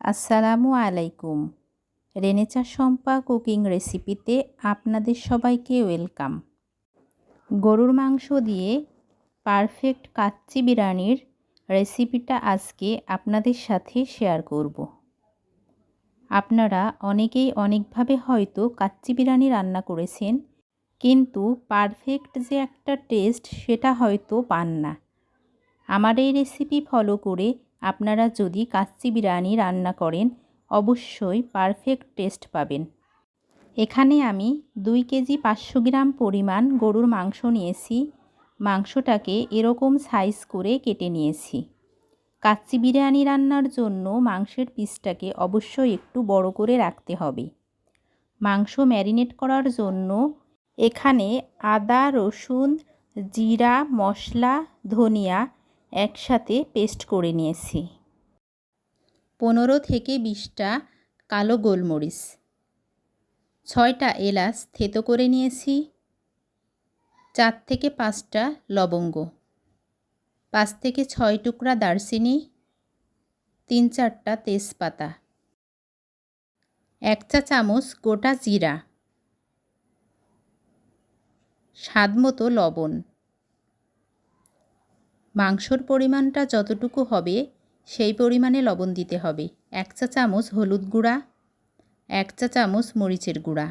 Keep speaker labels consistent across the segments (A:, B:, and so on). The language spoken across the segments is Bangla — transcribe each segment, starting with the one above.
A: আসসালামু আলাইকুম। রেনেচা শম্পা কুকিং রেসিপিতে আপনাদের সবাইকে ওয়েলকাম। গরুর মাংস দিয়ে পারফেক্ট কাচ্চি বিরিয়ানির রেসিপিটা আজকে আপনাদের সাথে শেয়ার করব। আপনারা অনেকেই অনেকভাবে হয়তো কাচ্চি বিরিয়ানি রান্না করেছেন, কিন্তু পারফেক্ট যে একটা টেস্ট সেটা হয়তো পান না। আমার এই রেসিপি ফলো করে আপনারা যদি কাচ্চি বিরিয়ানি রান্না করেন, অবশ্যই পারফেক্ট টেস্ট পাবেন। এখানে আমি 2 কেজি 500 গ্রাম পরিমাণ গরুর মাংস নিয়েছি। মাংসটাকে এরকম সাইজ করে কেটে নিয়েছি। কাচ্চি বিরিয়ানি রান্নার জন্য মাংসের পিসটাকে অবশ্যই একটু বড় করে রাখতে হবে। মাংস ম্যারিনেট করার জন্য এখানে আদা, রসুন, জিরা, মশলা, ধনিয়া একসাথে পেস্ট করে নিয়েছি। 15 থেকে 20টা কালো গোলমরিচ, 6টা এলাচ থেতো করে নিয়েছি, 4 থেকে 5টা লবঙ্গ, 5 থেকে 6 টুকরা দারচিনি, 3-4টা তেজপাতা, 1 চা চামচ গোটা জিরা, স্বাদমতো লবণ। মাংসর পরিমাণটা যতটুকু হবে সেই পরিমাণে লবণ দিতে হবে। 1 চা চামচ হলুদ গুঁড়া, 1 চা চামচ মরিচের গুঁড়া।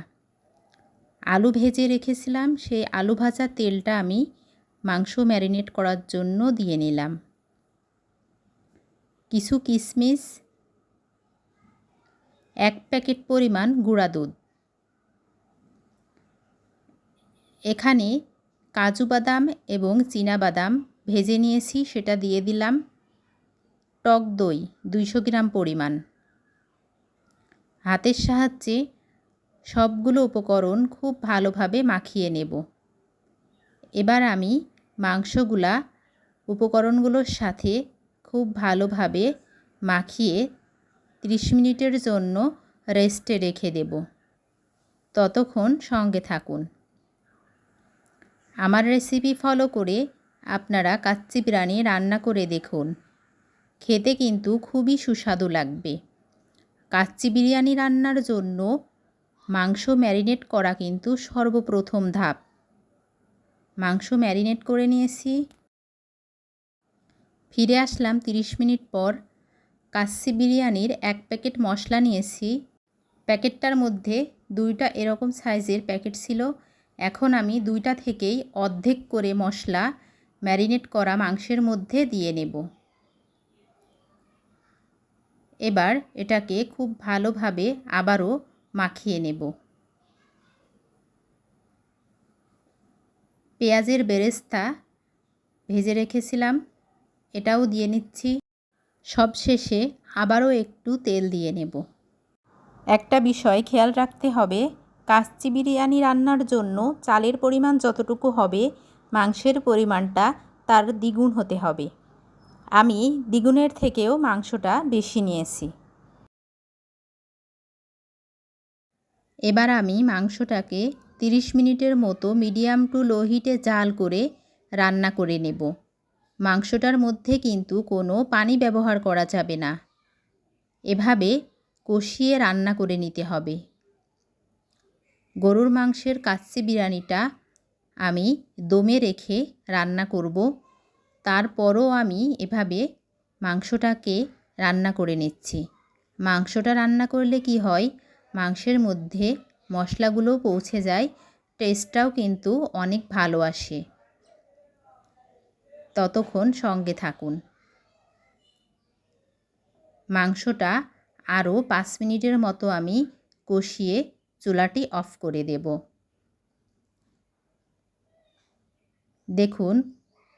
A: আলু ভেজে রেখেছিলাম, সেই আলু ভাজা তেলটা আমি মাংস ম্যারিনেট করার জন্য দিয়ে নিলাম। কিছু কিশমিশ, 1 প্যাকেট পরিমাণ গুঁড়া দুধ। এখানে কাজু বাদাম এবং চীনা বাদাম ভেজে নিয়েছি, সেটা দিয়ে দিলাম। টক দই 200 গ্রাম পরিমাণ। হাতের সাহায্যে সবগুলো উপকরণ খুব ভালোভাবে মাখিয়ে নেব। এবার আমি মাংসগুলা উপকরণগুলোর সাথে খুব ভালোভাবে মাখিয়ে 30 মিনিটের জন্য রেস্টে রেখে দেব। ততক্ষণ সঙ্গে থাকুন। আমার রেসিপি ফলো করে আপনারা কাচ্চি বিরিয়ানি রান্না করে দেখুন। খেতে কিন্তু খুবই সুস্বাদু লাগবে। কাচ্চি বিরিয়ানি রান্নার জন্য মাংস ম্যারিনেট করা কিন্তু সর্বপ্রথম ধাপ। মাংস ম্যারিনেট করে নিয়েছি। ফিরে আসলাম 30 মিনিট পর। কাচ্চি বিরিয়ানির 1 প্যাকেট মশলা নিয়েছি। প্যাকেটটার মধ্যে 2টা এরকম সাইজের প্যাকেট ছিল। এখন আমি 2টা থেকেই অর্ধেক করে মশলা ম্যারিনেট করা মাংসের মধ্যে দিয়ে নেব। এবার এটাকে খুব ভালোভাবে আবারও মাখিয়ে নেব। পেঁয়াজের বেরেস্তা ভেজে রেখেছিলাম, এটাও দিয়ে নিচ্ছি। সবশেষে আবারও একটু তেল দিয়ে নেব। একটা বিষয় খেয়াল রাখতে হবে, কাচ্চি বিরিয়ানি রান্নার জন্য চালের পরিমাণ যতটুকু হবে মাংসের পরিমাণটা তার দ্বিগুণ হতে হবে। আমি দ্বিগুণের থেকেও মাংসটা বেশি নিয়েছি। এবার আমি মাংসটাকে 30 মিনিটের মতো মিডিয়াম টু লো হিটে জাল করে রান্না করে নেব। মাংসটার মধ্যে কিন্তু কোনো পানি ব্যবহার করা যাবে না। এভাবে কষিয়ে রান্না করে নিতে হবে। গরুর মাংসের কাচ্চি বিরিয়ানিটা আমি দমে রেখে রান্না করব। তারপরও আমি এভাবে মাংসটাকে রান্না করে নিচ্ছি। মাংসটা রান্না করলে কি হয়, মাংসের মধ্যে মশলাগুলো পৌঁছে যায়, টেস্টটাও কিন্তু অনেক ভালো আসে। ততক্ষণ সঙ্গে থাকুন। মাংসটা আরও 5 মিনিটের মতো আমি কষিয়ে চুলাটি অফ করে দেব। দেখুন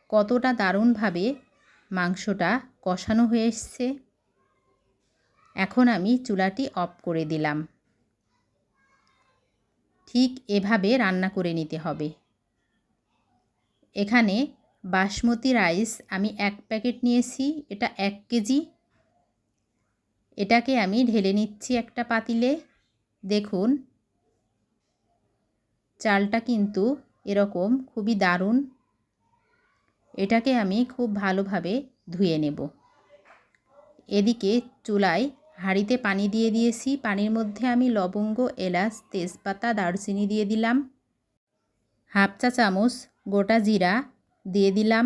A: কতটা দারুণভাবে মাংসটা কষানো হয়ে এসছে। এখন আমি চুলাটি অফ করে দিলাম। ঠিক এভাবে রান্না করে নিতে হবে। এখানে বাসমতি রাইস আমি 1 প্যাকেট নিয়েছি, এটা 1 কেজি। এটাকে আমি ঢেলে নিচ্ছি একটা পাতিলে। দেখুন চালটা কিন্তু এরকম খুবই দারুণ। এটাকে আমি খুব ভালোভাবে ধুয়ে নেব। এদিকে চুলায় হাঁড়িতে পানি দিয়ে দিয়েছি। পানির মধ্যে আমি লবঙ্গ, এলাচ, তেজপাতা, দারচিনি দিয়ে দিলাম। হাফ চা চামচ গোটা জিরা দিয়ে দিলাম।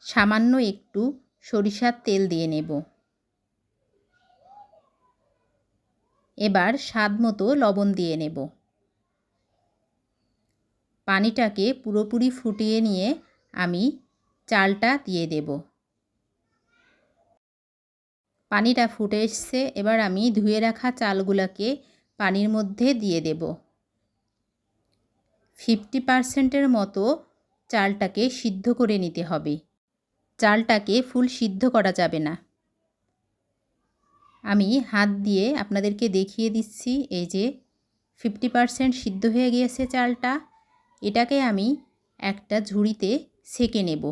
A: সামান্য একটু সরিষার তেল দিয়ে নেব। এবার স্বাদ মতো লবণ দিয়ে নেব। পানিটাকে পুরোপুরি ফুটিয়ে নিয়ে আমি চালটা দিয়ে দেব। পানিটা ফুটে এসছে। এবার আমি ধুয়ে রাখা চালগুলোকে পানির মধ্যে দিয়ে দেব। 50% মতো চালটাকে সিদ্ধ করে নিতে হবে। চালটাকে ফুল সিদ্ধ করা যাবে না। আমি হাত দিয়ে আপনাদেরকে দেখিয়ে দিচ্ছি। এই যে 50% সিদ্ধ হয়ে গিয়েছে চালটা। এটাকে আমি একটা ঝুড়িতে ছেঁকে নেব।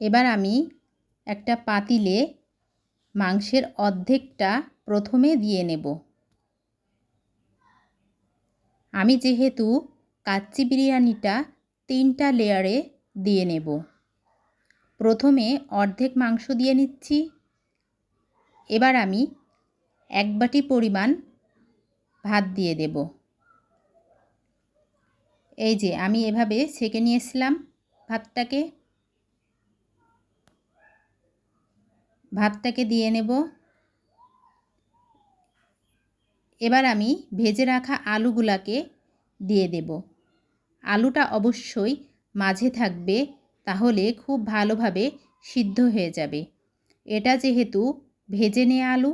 A: এবার আমি একটা পাতিলে মাংসের অর্ধেকটা প্রথমে দিয়ে নেব। আমি যেহেতু কাচ্চি বিরিয়ানিটা 3টা লেয়ারে দিয়ে নেব। প্রথমে অর্ধেক মাংস দিয়ে নিচ্ছি। এবার আমি 1 বাটি পরিমাণ ভাত দিয়ে দেব। এই যে আমি এভাবে ছেঁকে নিয়েছিলাম ভাতটাকে দিয়ে নেব। এবার আমি ভেজে রাখা আলুগুলাকে দিয়ে দেব। আলুটা অবশ্যই মাঝে থাকবে, তাহলে খুব ভালোভাবে সিদ্ধ হয়ে যাবে। এটা যেহেতু ভেজে নেওয়া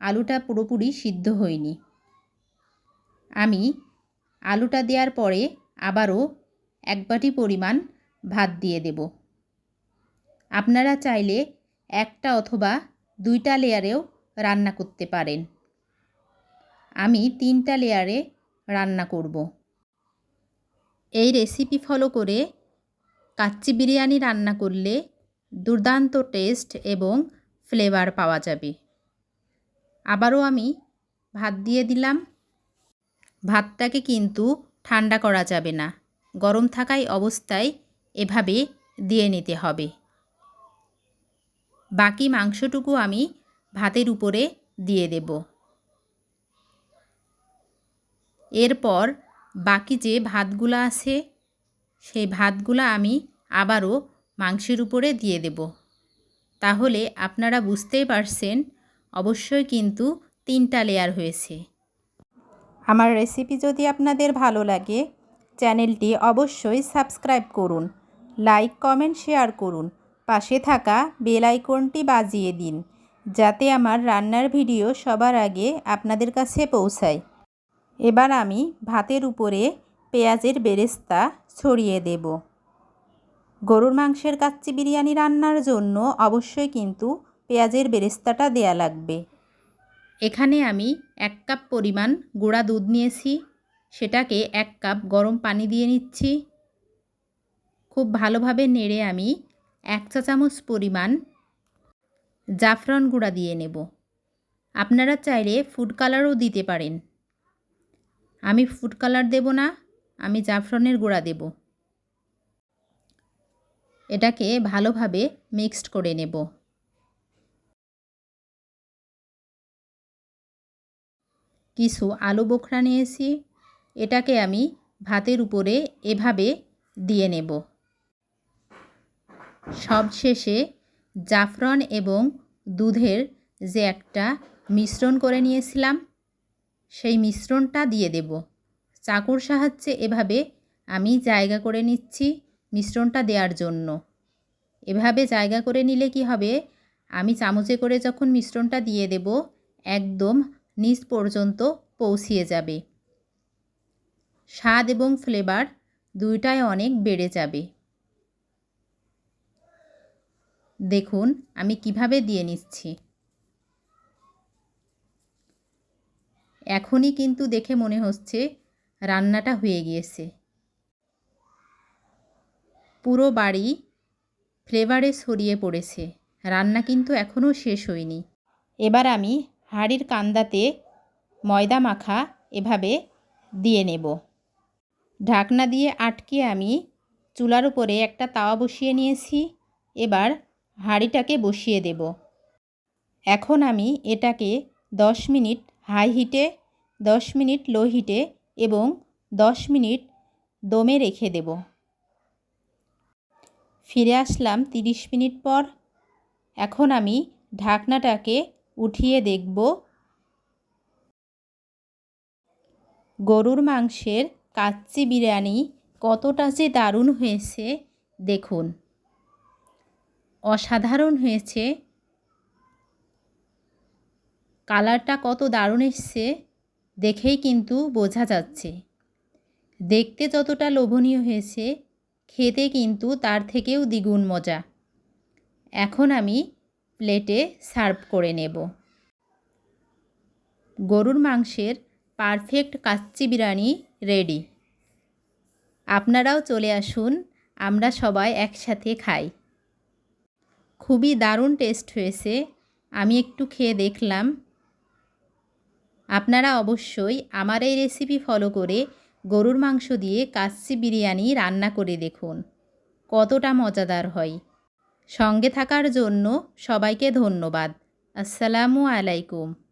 A: আলুটা পুরোপুরি সিদ্ধ হয়নি। আমি আলুটা দেওয়ার পরে আবারও 1 বাটি পরিমাণ ভাত দিয়ে দেব। আপনারা চাইলে 1টা অথবা 2টা লেয়ারেও রান্না করতে পারেন। আমি 3টা লেয়ারে রান্না করব। এই রেসিপি ফলো করে কাচ্চি বিরিয়ানি রান্না করলে দুর্দান্ত টেস্ট এবং ফ্লেভার পাওয়া যাবে। আবারও আমি ভাত দিয়ে দিলাম। ভাতটাকে কিন্তু ঠান্ডা করা যাবে না, গরম থাকাই অবস্থায় এভাবে দিয়ে নিতে হবে। বাকি মাংসটুকু আমি ভাতের উপরে দিয়ে দেব। এরপর বাকি যে ভাতগুলো আছে সেই ভাতগুলো আমি আবারও মাংসের উপরে দিয়ে দেব। তাহলে আপনারা বুঝতেই পারছেন অবশ্যই কিন্তু 3টা লেয়ার হয়েছে। আমার রেসিপি যদি আপনাদের ভালো লাগে চ্যানেলটি অবশ্যই সাবস্ক্রাইব করুন, লাইক, কমেন্ট, শেয়ার করুন। পাশে থাকা বেল আইকনটি বাজিয়ে দিন, যাতে আমার রান্নার ভিডিও সবার আগে আপনাদের কাছে পৌঁছায়। এবার আমি ভাতের উপরে পেঁয়াজের বেরেস্তা ছড়িয়ে দেব। গরুর মাংসের কাচ্চি বিরিয়ানি রান্নার জন্য অবশ্যই কিন্তু পেঁয়াজের বেরেস্তাটা দেয়া লাগবে। এখানে আমি 1 কাপ পরিমাণ গুঁড়া দুধ নিয়েছি, সেটাকে 1 কাপ গরম পানি দিয়ে নিচ্ছি। খুব ভালোভাবে নেড়ে আমি 1 চা চামচ পরিমাণ জাফরান গুঁড়া দিয়ে নেব। আপনারা চাইলে ফুড কালারও দিতে পারেন। আমি ফুড কালার দেব না, আমি জাফরানের গুঁড়া দেব। এটাকে ভালোভাবে মিক্সড করে নেব। কিছু আলু বোখরা নিয়েছি, এটাকে আমি ভাতের উপরে এভাবে দিয়ে নেব। সবশেষে জাফরান এবং দুধের যে একটা মিশ্রণ করে নিয়েছিলাম সেই মিশ্রণটা দিয়ে দেব। চাকুর সাহায্যে এভাবে আমি জায়গা করে নিচ্ছি মিশ্রণটা দেওয়ার জন্য। এভাবে জায়গা করে নিলে কি হবে, আমি চামচে করে যখন মিশ্রণটা দিয়ে দেব একদম নিচ পর্যন্ত পৌঁছিয়ে যাবে। স্বাদ এবং ফ্লেভার দুইটাই অনেক বেড়ে যাবে। দেখুন আমি কিভাবে দিয়ে নিচ্ছি। এখনই কিন্তু দেখে মনে হচ্ছে রান্নাটা হয়ে গিয়েছে। পুরো বাড়ি ফ্লেভারে ছড়িয়ে পড়েছে। রান্না কিন্তু এখনও শেষ হয়নি। এবার আমি হাঁড়ির কান্দাতে ময়দা মাখা এভাবে দিয়ে নেব। ঢাকনা দিয়ে আটকে আমি চুলার উপরে একটা তাওয়া বসিয়ে নিয়েছি। এবার হাঁড়িটাকে বসিয়ে দেব। এখন আমি এটাকে 10 মিনিট হাই হিটে, 10 মিনিট লো হিটে এবং 10 মিনিট দমে রেখে দেব। ফিরে আসলাম 30 মিনিট পর। এখন আমি ঢাকনাটাকে উঠিয়ে দেখব গরুর মাংসের কাচ্চি বিরিয়ানি কতটা যে দারুণ হয়েছে দেখুন। অসাধারণ হয়েছে। কালারটা কত দারুণ এসছে দেখেই কিন্তু বোঝা যাচ্ছে। দেখতে যতটা লোভনীয় হয়েছে খেতে কিন্তু তার থেকেও দ্বিগুণ মজা। এখন আমি প্লেটে সার্ভ করে নেব। গরুর মাংসের পারফেক্ট কাচ্চি বিরিয়ানি রেডি। আপনারাও চলে আসুন, আমরা সবাই একসাথে খাই। খুবই দারুণ টেস্ট হয়েছে। আমি একটু খেয়ে দেখলাম। আপনারা অবশ্যই আমার এই রেসিপি ফলো করে গরুর মাংস দিয়ে কাচ্চি বিরিয়ানি রান্না করে দেখুন, কতটা মজাদার হয়। সঙ্গে থাকার জন্য সবাইকে ধন্যবাদ। আসসালামু আলাইকুম।